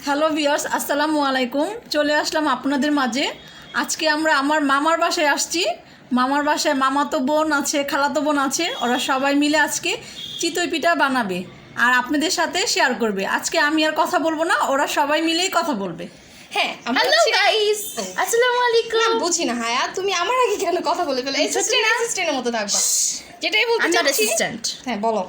Hello viewers, আসসালামু আলাইকুম। চলে আসলাম আপনাদের মাঝে। আজকে আমরা আমার মামার বাসায় আসছি। মামার বাসায় মামাতো বোন আছে, খালাতো বোন আছে, ওরা সবাই মিলে আজকে চিতই পিঠা বানাবে আর আপনাদের সাথে শেয়ার করবে। আজকে আমি আর কথা বলবো না, ওরা সবাই মিলেই কথা বলবে। হ্যাঁ, হ্যালো গাইস, আসসালামু আলাইকুম। না বুঝি না হায়া, তুমি আমার আগে কেন কথা বলে ফেলে? অ্যাসিস্ট্যান্টের মতো থাকবা, যেটাই বলতে আমি চাচ্ছি। অ্যাসিস্ট্যান্ট। হ্যাঁ বলো।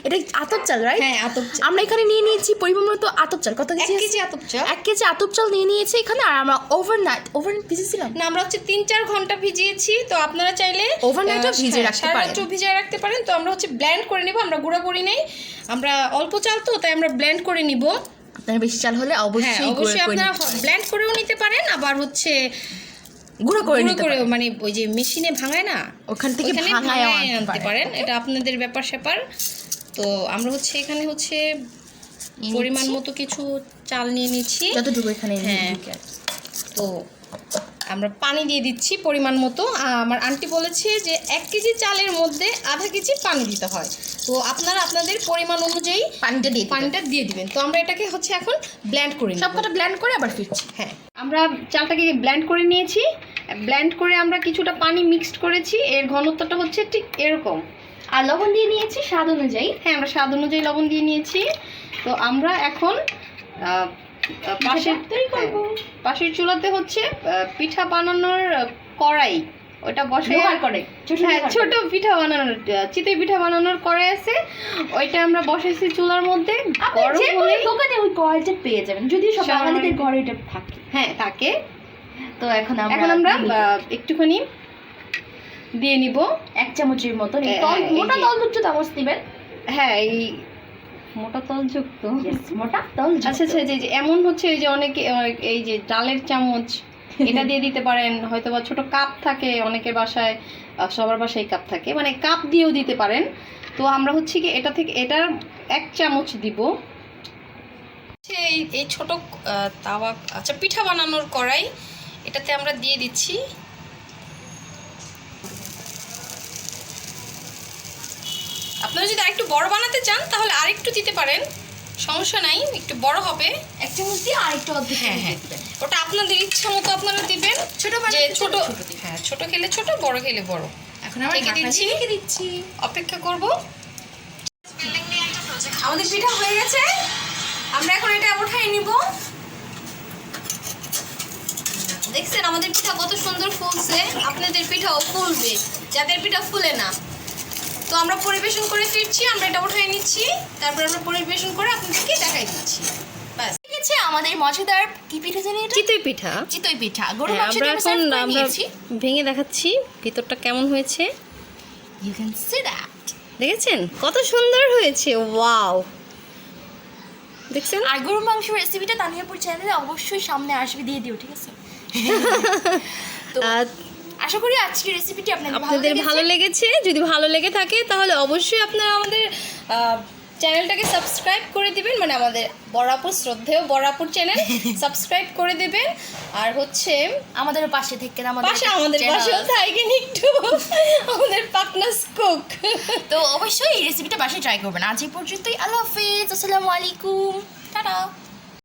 এটা আতপ চাল, রাইট? হ্যাঁ, আতপ চাল। আমরা এখানে নিয়ে নিয়েছি পরিমাণ মতো আতপ চাল। কত 1 কেজি আতপ চাল? 1 কেজি আতপ চাল নিয়ে নিয়েছি এখানে। আর আমরা ওভারনাইট ভিজিয়েছিলাম। না, আমরা হচ্ছে 3-4 ঘন্টা ভিজিয়েছি। তো আপনারা চাইলে ওভারনাইটও ভিজিয়ে রাখতে পারেন। সারারাতও ভিজিয়ে রাখতে পারেন। তো আমরা হচ্ছে ব্লেন্ড করে নিব। আমরা গুঁড়া করি নেই, আমরা অল্প চাল তো, তাই আমরা ব্লেন্ড করে নিব। আপনার বেশি চাল হলে অবশ্যই আপনারা ব্লেন্ড করেও নিতে পারেন, আবার হচ্ছে গুঁড়ো করে নিতে পারেন। মানে ওই যে মেশিনে ভাঙায় না, ওখান থেকে ভাঙায় আনতে পারেন। এটা আপনাদের ব্যাপার স্যাপার। তো আমরা হচ্ছে এখানে হচ্ছে পরিমাণ মতো কিছু চাল নিয়ে নিচ্ছি, যতটুকু এখানে। হ্যাঁ। তো আমরা পানি দিয়ে দিচ্ছি পরিমাণ মতো। আমার আন্টি বলেছে যে 1 কেজি চালের মধ্যে আধা কেজি পানি দিতে হয়। তো আপনারা আপনাদের পরিমাণ অনুযায়ী পানিটা দিয়ে দিবেন। তো আমরা এটাকে হচ্ছে এখন ব্লেন্ড করে নিব। সবকটা ব্লেন্ড করে আবার ফিরছি। হ্যাঁ, আমরা চালটাকে ব্লেন্ড করে নিয়েছি। ব্লেন্ড করে আমরা কিছুটা পানি মিক্সড করেছি। এর ঘনত্বটা হচ্ছে ঠিক এরকম। আর লবণ দিয়ে নিয়েছি স্বাদ অনুযায়ী। হ্যাঁ, আমরা স্বাদ অনুযায়ী লবণ দিয়ে নিয়েছি। তো আমরা এখন পাশের চুলাতে হচ্ছে পিঠা বানানোর কড়াই, ওটা বসে ছোট পিঠা বানানোর চিতই পিঠা বানানোর কড়াই আছে, ওইটা আমরা বসাইছি চুলার মধ্যে। দোকানে ওই কড়াইটা পেয়ে যাবেন, যদি সব বাঙালিদের ঘরে এটা থাকে। হ্যাঁ থাকে। তো এখন আমরা একটুখানি দিয়ে নিব 1 চামচের মতো। মোটা তলযুক্ত চামচ দিবেন। হ্যাঁ, এই মোটা তলযুক্ত মোটা তল। আচ্ছা, যে এমন হচ্ছে এই যে অনেকে এই যে ডালের চামচ এটা দিয়ে দিতে পারেন। হয়তো বা ছোট কাপ থাকে অনেকের বাসায়, সবার বাসায় কাপ থাকে, মানে কাপ দিয়েও দিতে পারেন। তো আমরা হচ্ছে কি এটা থেকে এটার 1 চামচ দিব। এই ছোট তাওয়া, আচ্ছা পিঠা বানানোর কড়াই, এটাতে আমরা দিয়ে দিচ্ছি। আপনারা যদি আরেকটু বড় বানাতে চান তাহলে আরেকটু দিতে পারেন, সমস্যা নাই, একটু বড় হবে। 1 চামচ দিয়ে আরেকটু অর্ধেক। হ্যাঁ, ওটা আপনাদের ইচ্ছা মতো আপনারা দিবেন। ছোট হ্যাঁ, ছোট খেলে ছোট, বড় খেলে বড়। এখন আমরা ঢেকে দিচ্ছি, অপেক্ষা করব। আমাদের পিঠা হয়ে গেছে, আমরা এখন এটা উঠাই নিব। দেখছেন আমাদের পিঠা কত সুন্দর ফুলছে। আপনাদের পিঠাও ফুলবে, যাদের পিঠা ফুলে না। তো আমরা পরিবেশন করে ফিরছি, আমরা এটা উঠাই নিচ্ছি, তারপর আমরা পরিবেশন করে আপনাদেরকে দেখাই দিচ্ছি। বাস, ঠিক আছে। আমাদের মজাদার কি পিঠা জানি এটা? চিতই পিঠা। চিতই পিঠা গরু মাংস আমরা দিয়ে এখন সার্ভ করে আমরা নিয়েছি। ভেঙে দেখাচ্ছি ভিতরটা কেমন হয়েছে। You can see that. দেখেছেন কত সুন্দর হয়েছে, ওয়াও। দেখছেন? আর গরু মাংস রেসিপিটা তানিয়াপুর চ্যানেলে অবশ্যই সামনে আসবে, দিয়ে দিও, ঠিক আছে? তো আশা করি আজকের রেসিপিটি আপনাদের ভালো লেগেছে। যদি ভালো লেগে থাকে তাহলে অবশ্যই আপনারা আমাদের চ্যানেলটাকে সাবস্ক্রাইব করে দিবেন, মানে আমাদের বড়াপুর শ্রদ্ধেয় বড়াপুর চ্যানেল সাবস্ক্রাইব করে দিবেন। আর হচ্ছে আমাদের পাশে থেকে আমাদের পাশেও থাকেন একটু আমাদের পার্টনার্স কুক। তো অবশ্যই এই রেসিপিটা বাসায় ট্রাই করবেন। আজ এই পর্যন্তই। আল্লাহ হাফেজ, আসসালামু আলাইকুম, টাটা।